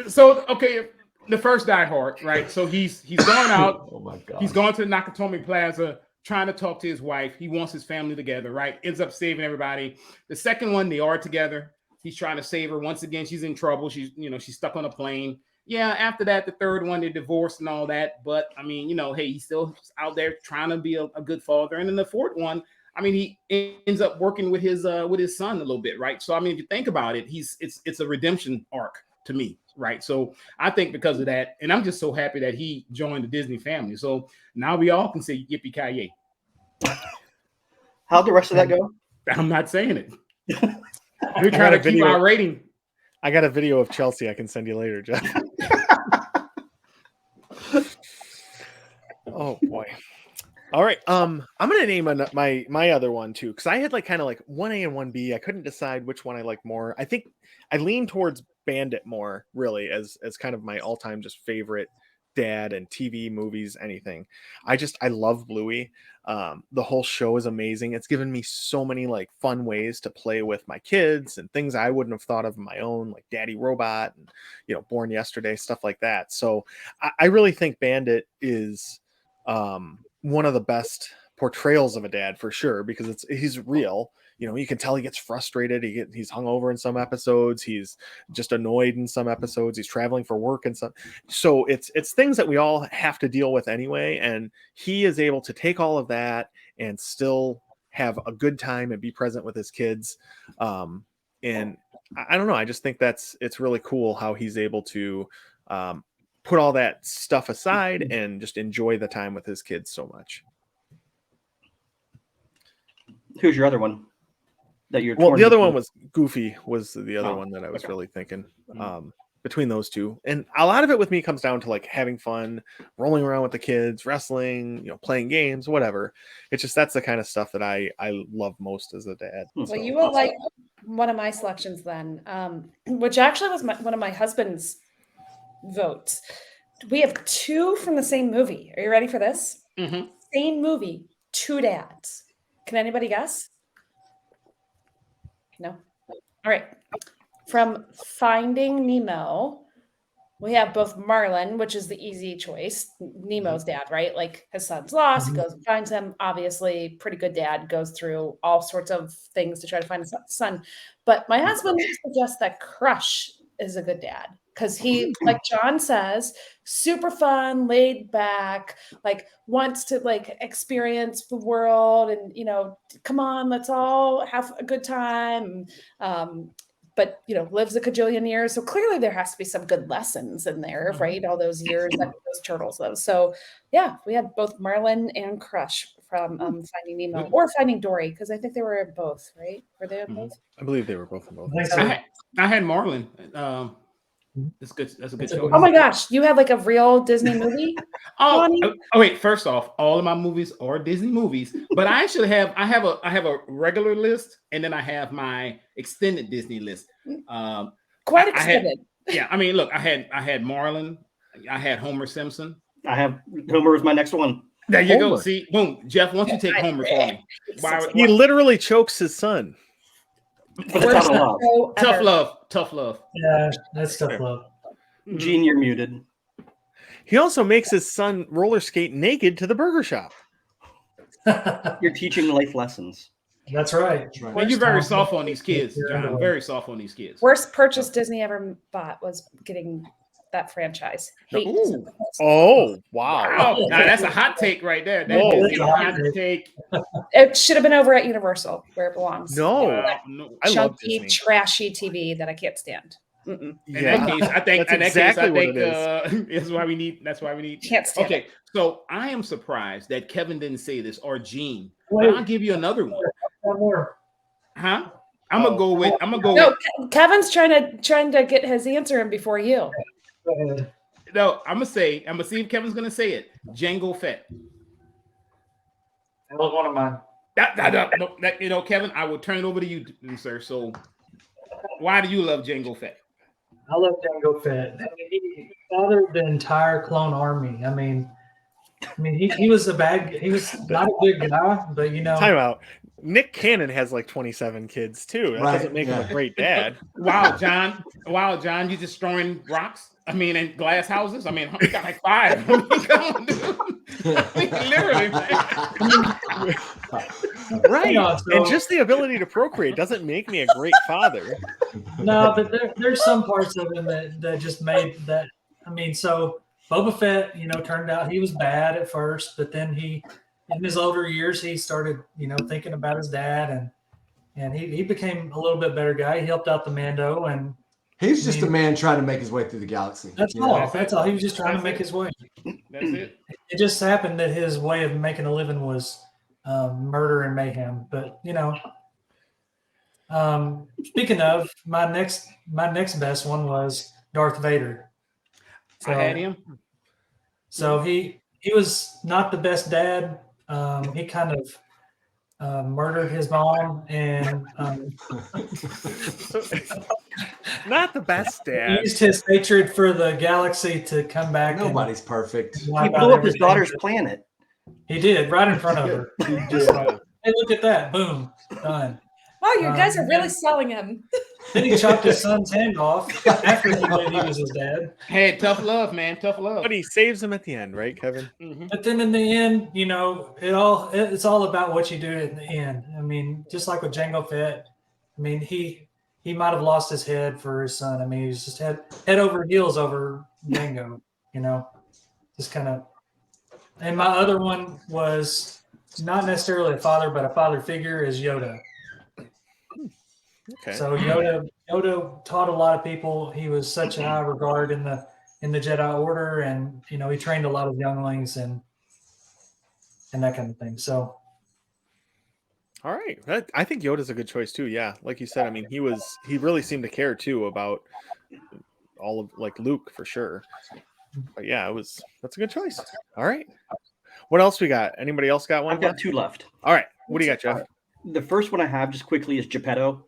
So, okay, the first Die Hard, right? So he's going out. Oh my God. He's going to the Nakatomi Plaza, trying to talk to his wife. He wants his family together, right? Ends up saving everybody. The second one, they are together. He's trying to save her. Once again, she's in trouble. She's stuck on a plane. Yeah, after that, the third one, they're divorced and all that. But I mean, hey, he's still out there trying to be a good father. And then the fourth one, I mean, he ends up working with his son a little bit, right? So I mean, if you think about it, it's a redemption arc to me, right? So I think because of that, and I'm just so happy that he joined the Disney family. So now we all can say yippee ki yay. How'd the rest of that go? I'm not saying it. We're trying to keep our rating. I got a video of Chelsea I can send you later, Jeff. Oh boy. All right. I'm gonna name my other one too, because I had kind of 1A and 1B. I couldn't decide which one I like more. I think I lean towards Bandit more, really, as kind of my all-time just favorite dad and TV, movies, anything. I love Bluey. The whole show is amazing. It's given me so many fun ways to play with my kids and things I wouldn't have thought of on my own, like Daddy Robot and Born Yesterday, stuff like that. So I really think Bandit is one of the best portrayals of a dad for sure, because he's real. You can tell he gets frustrated. He's hungover in some episodes. He's just annoyed in some episodes. He's traveling for work and some. So it's things that we all have to deal with anyway. And he is able to take all of that and still have a good time and be present with his kids. And I don't know. I just think it's really cool how he's able to put all that stuff aside and just enjoy the time with his kids so much. Who's your other one? Well, the other one was Goofy, was the other one that I was really thinking between those two. And a lot of it with me comes down to having fun, rolling around with the kids, wrestling, playing games, whatever. It's just, that's the kind of stuff that I love most as a dad. Well, you will like one of my selections then, which actually was one of my husband's votes. We have two from the same movie. Are you ready for this? Mm-hmm. Same movie, two dads. Can anybody guess? No. All right. From Finding Nemo, we have both Marlin, which is the easy choice. Nemo's dad, right? His son's lost. He goes and finds him. Obviously, pretty good dad. Goes through all sorts of things to try to find his son. But my husband suggests that Crush is a good dad because he, like John says, super fun, laid back, like wants to like experience the world and, you know, come on, let's all have a good time. But, you know, lives a cajillion years. So clearly there has to be some good lessons in there, right? All those years that those turtles live. So yeah, we had both Marlin and Crush from Finding Nemo or Finding Dory, because I think they were in both, right? Were they in both? I believe they were both in both. I think so. I had Marlin. That's good. That's a good choice. Oh my gosh, you had like a real Disney movie? Oh wait, first off, all of my movies are Disney movies, but I actually have I have a regular list and then I have my extended Disney list. Quite I had- extended. Yeah, I mean, look, I had Marlin, I had Homer Simpson. I have Homer is my next one. There you go. Homer. See, boom, Jeff. Why don't you take Homer for me? He literally chokes his son. But it's out of love. show Tough ever. love, tough love. Yeah, that's tough love. Gene, you're muted. He also makes his son roller skate naked to the burger shop. You're teaching life lessons. That's right. That's right. And you're very Tom. soft on these kids, You're John. underway. Very soft on these kids. Worst purchase Disney ever bought was getting that franchise. Hate Ooh. Oh, wow. Wow, now that's a hot take right there. That Whoa. is a hot take. It should have been over at Universal where it belongs. No. Wow, no. I love Chunky, Disney. trashy TV that I can't stand. Mm-mm. In that case, I think That's in that exactly what case, I think that's why we need. That's why we need. Can't stand Okay, so I am surprised that Kevin didn't say this or Gene. Wait. But I'll give you another one. One more. Huh? I'm gonna go with. No, Kevin's trying to get his answer in before you. Go ahead. No, I'm gonna see if Kevin's gonna say it. Django Fett. That was one of mine. You know, Kevin, I will turn it over to you, sir. So, why do you love Django Fett? I love Django Fett. I mean, he fathered the entire clone army. I mean, he was he was not a good guy, but you know, Time out. Nick Cannon has like 27 kids too. That Right, doesn't make him yeah. a great dad. Wow, John, you just throwing rocks? I mean, in glass houses? I mean, you got like 5. I mean, come on, dude. I mean, literally, man. Right. Yeah, so- And just the ability to procreate doesn't make me a great father. no, but there's some parts of him that just made that. I mean, so Boba Fett, you know, turned out he was bad at first, but then he, in his older years, he started, you know, thinking about his dad, and he became a little bit better guy. He helped out the Mando, and He's just a man trying to make his way through the galaxy. that's you all. know? That's all. He was just trying to That's make it. his way. That's it. It just happened that his way of making a living was murder and mayhem. But you know, speaking of, my next best one was Darth Vader. I had him. So he was not the best dad. He kind of murdered his mom, and Not the best dad. used his hatred for the galaxy to come back. Nobody's perfect. and He wipe out blew up his everything. daughter's planet. He did right in front of her. Just like, hey, look at that! Boom, done. Wow, you guys are really yeah. selling him. Then he chopped his son's hand off after he knew he was his dad. Hey, tough love, man. Tough love. But he saves him at the end, right, Kevin? Mhm. But then in the end, you know, it's all about what you do in the end. I mean, just like with Django Fett, I mean, he might have lost his head for his son. I mean, he was just head over heels over Django, you know, just kind of. And my other one was not necessarily a father, but a father figure is Yoda. Okay. So Yoda taught a lot of people. He was such a high regard in the Jedi Order, and you know, he trained a lot of younglings and that kind of thing. So All right. I think Yoda's a good choice too. Yeah. Like you said, I mean, he really seemed to care too about all of like Luke for sure. But yeah, that's a good choice. All right. What else we got? Anybody else got one? I've got 2 left. All right. What do you got, Jeff? The first one I have just quickly is Geppetto.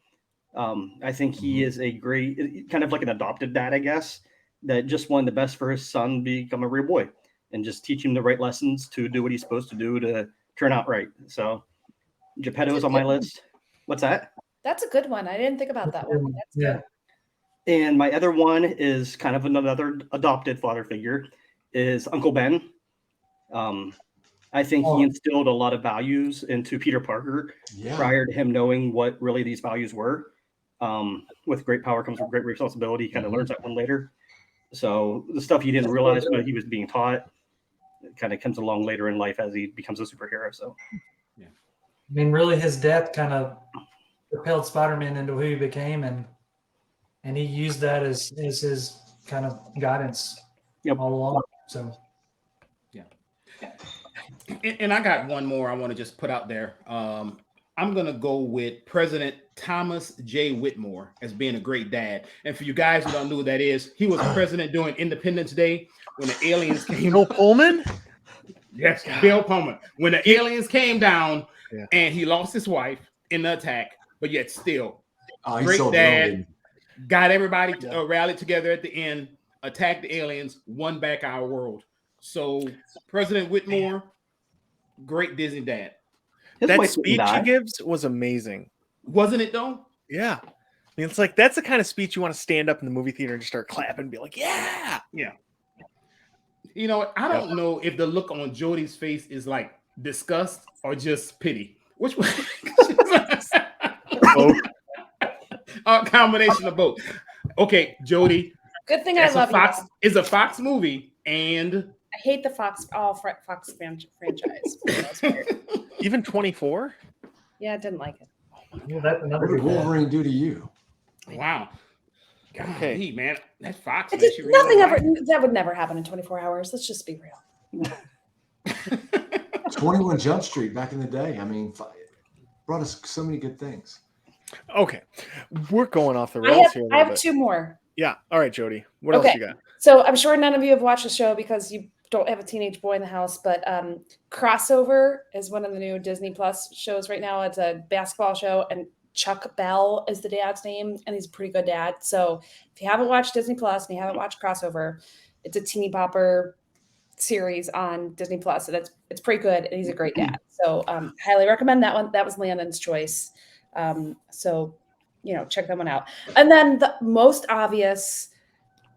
I think he is a great, kind of like an adopted dad, I guess, that just wanted the best for his son become a real boy and just teach him the right lessons to do what he's supposed to do to turn out right. So Geppetto is on my list. What's that? That's a good one. I didn't think about that one. That's yeah, good. And my other one is kind of another adopted father figure is Uncle Ben. I think he instilled a lot of values into Peter Parker Yeah. prior to him knowing what really these values were. With great power comes with great responsibility. He kind of learns that one later. So the stuff he didn't realize, but he was being taught, kind of comes along later in life as he becomes a superhero. So, I mean, really, his death kind of propelled Spider-Man into who he became, and he used that as his kind of guidance all along. So, And I got one more I want to just put out there. I'm going to go with President Thomas J. Whitmore as being a great dad. And for you guys who don't know who that is, he was president during Independence Day when the aliens came. Bill Pullman? Yes, Bill Pullman. When the aliens came down Yeah. and he lost his wife in the attack, but yet still, He's great so dad, brilliant. got everybody rallied together at the end, attacked the aliens, won back our world. So President Whitmore, great Disney dad. his That wife didn't speech he die. gives was amazing. Wasn't it though? Yeah. I mean, it's like that's the kind of speech you want to stand up in the movie theater and just start clapping and be like, yeah. You know, I don't know if the look on Jodie's face is like disgust or just pity. Which one? Both. A combination of both. Okay, Jodie. Good thing That's I love a Fox. you. It's a Fox movie, and I hate the Fox franchise for the most part. Even 24? Yeah, I didn't like it. well, that's another What did good dad. Wolverine do to you? wow. God, Okay. man, that Fox. It Man, did, she really nothing don't ever. like That would never happen in 24 hours. Let's just be real. 21 Jump Street back in the day. I mean, brought us so many good things. Okay. We're going off the I rails have, here a I little have bit. two more. Yeah. All right, Jody. What else Okay. you got? So I'm sure none of you have watched the show because you don't have a teenage boy in the house, but Crossover is one of the new Disney Plus shows right now. It's a basketball show, and Chuck Bell is the dad's name, and he's a pretty good dad. So if you haven't watched Disney Plus and you haven't watched Crossover, it's a teeny bopper series on Disney Plus, and it's pretty good, and he's a great dad. So highly recommend that one. That was Landon's choice. So check that one out. And then the most obvious,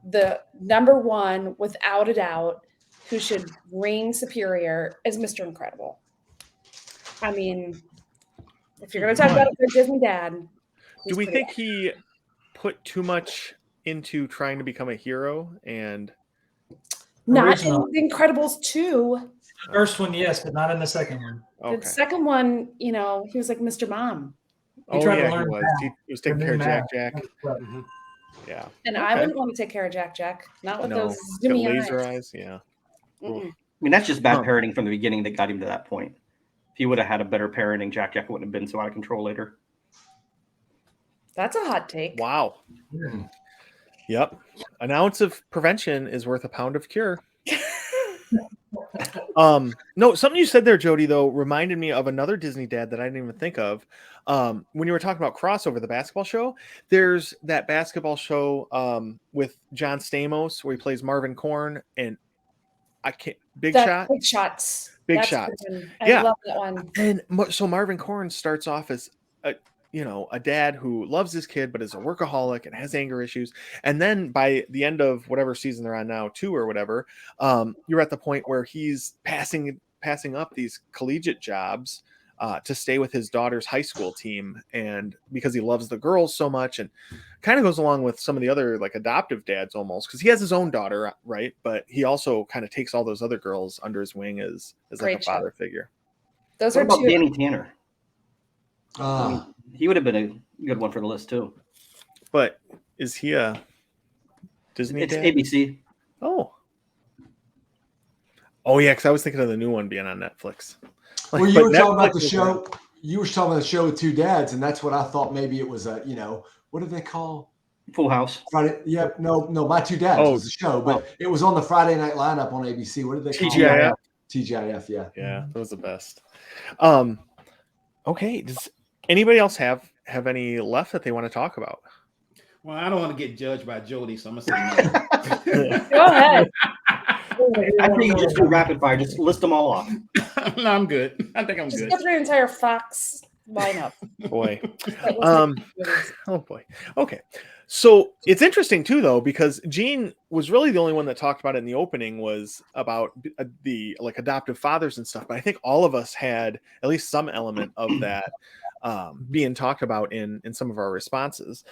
the number one, without a doubt, who should reign superior is Mr. Incredible. I mean, if you're going to talk about a good Disney dad, Do he's we pretty think he put too much into trying to become a hero? And not Original. in The Incredibles 2. The first one, yes, but not in the second one. okay. The second one, he was like Mr. Mom. He tried to yeah, he learn was. math. He was taking The care of new Jack math. Jack. But Yeah. And I Okay. wouldn't want to take care of Jack. Not with No. those Got zoomy laser eyes. eyes. Yeah. Mm-mm. I mean, that's just bad Huh. parenting from the beginning that got him to that point. If he would have had a better parenting, Jack wouldn't have been so out of control later. That's a hot take. Wow. Hmm. Yep. An ounce of prevention is worth a pound of cure. No, something you said there, Jody, though, reminded me of another Disney dad that I didn't even think of. When you were talking about Crossover, the basketball show, there's that basketball show with John Stamos where he plays Marvin Korn and Big Shot. Big Shots. Big That's Shot. a good one. I Yeah. love that one. And so Marvin Korn starts off as a dad who loves his kid but is a workaholic and has anger issues, and then by the end of whatever season they're on now, 2 or whatever, you're at the point where he's passing up these collegiate jobs to stay with his daughter's high school team, and because he loves the girls so much, and kind of goes along with some of the other like adoptive dads almost, because he has his own daughter, right, but he also kind of takes all those other girls under his wing as like Great a show. father figure. Those What are about two. Danny Tanner? Ah, He would have been a good one for the list too. But is he a Disney It's dad? ABC. Oh yeah, because I was thinking of the new one being on Netflix. well, you but were talking about Netflix the was show. You were talking about the show with two dads, and that's what I thought maybe it was a, what do they call Full House. Friday? Yeah, no, My Two Dads Oh. was the show, but it was on the Friday night lineup on ABC. What did they call TGIF. it? TGIF, yeah. Yeah, that was the best. Okay, does anybody else have any left that they want to talk about? Well, I don't want to get judged by Jody, so I'm gonna say no. Go ahead. I think you just do rapid fire. Just list them all off. No, I'm good. I think I'm Just good. go through your entire Fox lineup. Boy. Like, Oh boy. Okay. So it's interesting too, though, because Gene was really the only one that talked about it in the opening, was about the like adoptive fathers and stuff. But I think all of us had at least some element of that being talked about in some of our responses.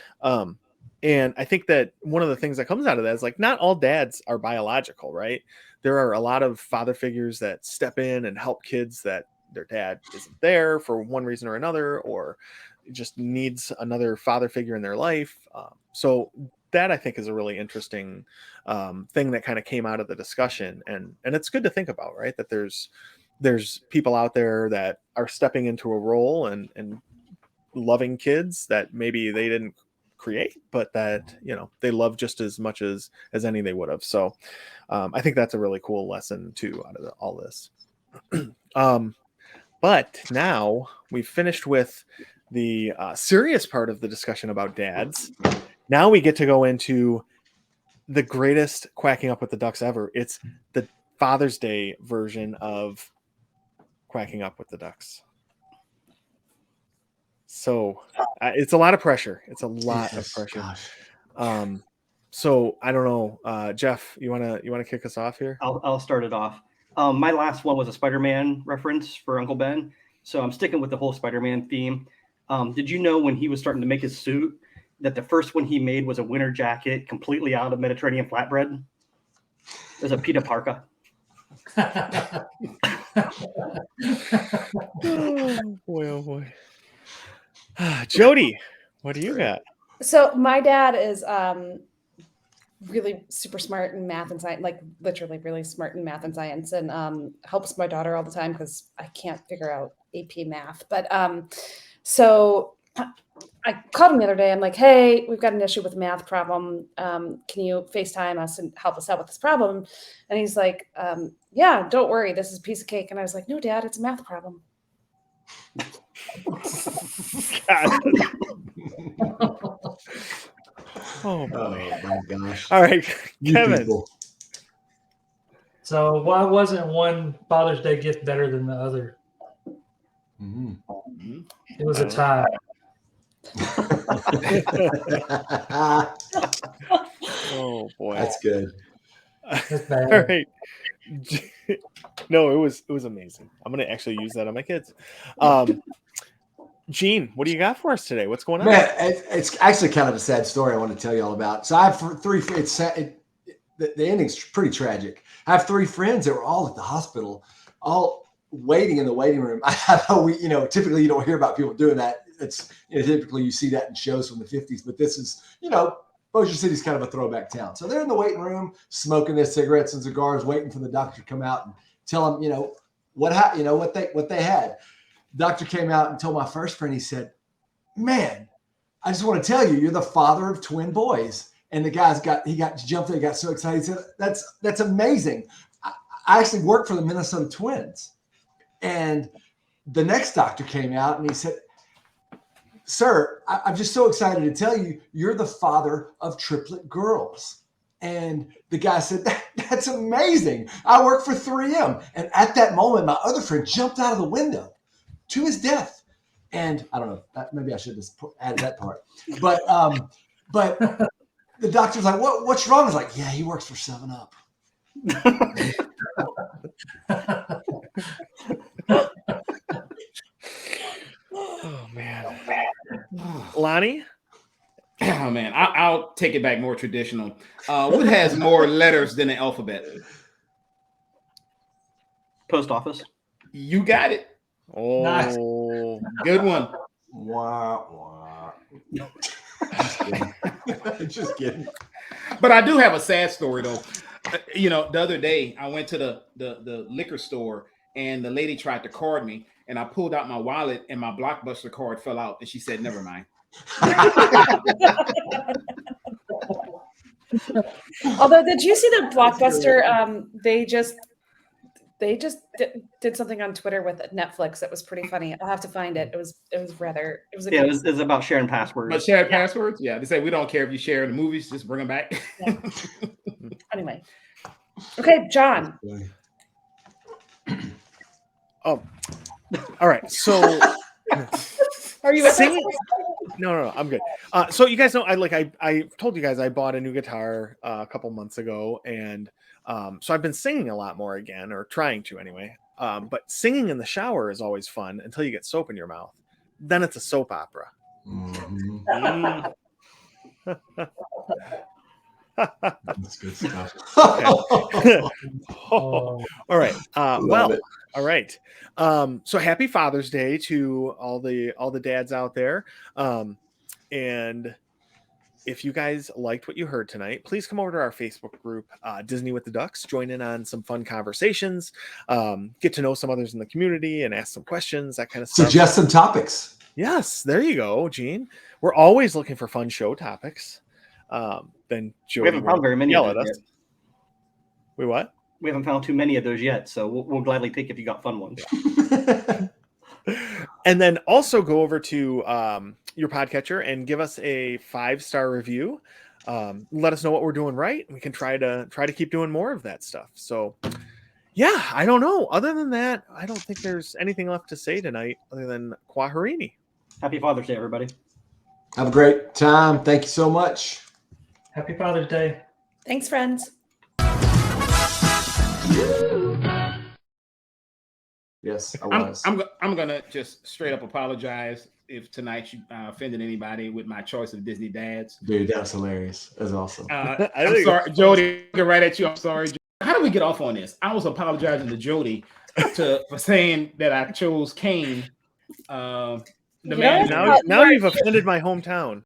And I think that one of the things that comes out of that is like not all dads are biological, right? There are a lot of father figures that step in and help kids that their dad isn't there for one reason or another, or just needs another father figure in their life. So that I think is a really interesting thing that kind of came out of the discussion, and it's good to think about, right? That there's people out there that are stepping into a role and loving kids that maybe they didn't create, but that they love just as much as any they would have. So I think that's a really cool lesson too out of all this. But now we've finished with the serious part of the discussion about dads. Now we get to go into the greatest Quacking Up with the Ducks ever. It's the Father's Day version of Quacking Up with the Ducks. So it's a lot of pressure. It's a lot of pressure. Gosh. So I don't know, Jeff, you wanna kick us off here? I'll start it off. My last one was a Spider-Man reference for Uncle Ben, so I'm sticking with the whole Spider-Man theme. Did you know when he was starting to make his suit that the first one he made was a winter jacket completely out of Mediterranean flatbread? It was a pita parka. Oh boy. Jody, what do you got? So my dad is really super smart in math and science, like literally really smart in math and science, and helps my daughter all the time because I can't figure out AP math. But so I called him the other day. I'm like, hey, we've got an issue with a math problem. Can you FaceTime us and help us out with this problem? And he's like, yeah, don't worry. This is a piece of cake. And I was like, no, Dad, it's a math problem. Oh boy. Oh my gosh. All right, You Kevin. people. So why wasn't one Father's Day gift better than the other? Mhm. It was a tie. Oh boy. That's good. That's bad. All right. No, it was amazing. I'm gonna actually use that on my kids. Gene, what do you got for us today? What's going on? Man, it's actually kind of a sad story I want to tell you all about. So I have three. It's sad. The ending's pretty tragic. I have three friends that were all at the hospital, all waiting in the waiting room. I know typically you don't hear about people doing that. It's typically you see that in shows from the 50s, but this is Bossier City's kind of a throwback town. So they're in the waiting room, smoking their cigarettes and cigars, waiting for the doctor to come out and tell them, what they had. Doctor came out and told my first friend, he said, man, I just want to tell you, you're the father of twin boys. And the guy's jumped in, he got so excited. He said, that's amazing. I actually work for the Minnesota Twins. And the next doctor came out and he said, sir, I'm just so excited to tell you, you're the father of triplet girls. And the guy said, that's amazing. I work for 3M. And at that moment, my other friend jumped out of the window to his death. And I don't know, maybe I should have added that part. But the doctor's like, what's wrong? He's like, yeah, he works for 7-Up. Oh man. Lonnie? Oh man, I'll take it back more traditional. What has more letters than the alphabet? Post office. You got it. Oh, Nice. Good one. Wah, wah. Just kidding. But I do have a sad story though. The other day I went to the liquor store and the lady tried to card me, and I pulled out my wallet and my Blockbuster card fell out, and she said, "Never mind." Although, did you see that Blockbuster? They just did something on Twitter with Netflix that was pretty funny. I'll have to find it. It was It was about sharing passwords. But shared passwords, yeah. They say we don't care if you share the movies, just bring them back. Yeah. Anyway. Okay, John. Oh, all right. So Are you singing? No, I'm good. So you guys know, I told you guys I bought a new guitar a couple months ago, and so I've been singing a lot more again, or trying to anyway. But singing in the shower is always fun until you get soap in your mouth. Then it's a soap opera. Mhm. That's good stuff. Oh, All right. Love Well, it. all right. So happy Father's Day to all the dads out there. And if you guys liked what you heard tonight, please come over to our Facebook group, Disney with the Ducks. Join in on some fun conversations. Get to know some others in the community and ask some questions, that kind of stuff. Suggest some topics. Yes, there you go, Gene. We're always looking for fun show topics. Then Jody We haven't found will very many yell of at those us. yet. We what? We haven't found too many of those yet, so we'll gladly take if you got fun ones. And then also go over to your podcatcher and give us a 5-star review. Let us know what we're doing right. We can try to keep doing more of that stuff. So yeah, I don't know. Other than that, I don't think there's anything left to say tonight other than Kwaherini. Happy Father's Day, everybody. Have a great time. Thank you so much. happy Father's Day. Thanks, friends. Yes, I I'm, was. I'm gonna just straight up apologize if tonight you offended anybody with my choice of Disney dads. Dude, that's hilarious. That's awesome. I I'm think sorry, Jody. Get right at you. I'm sorry. How do we get off on this? I was apologizing to Jody for saying that I chose Kane. The Yeah, man. now- Now you've offended my hometown.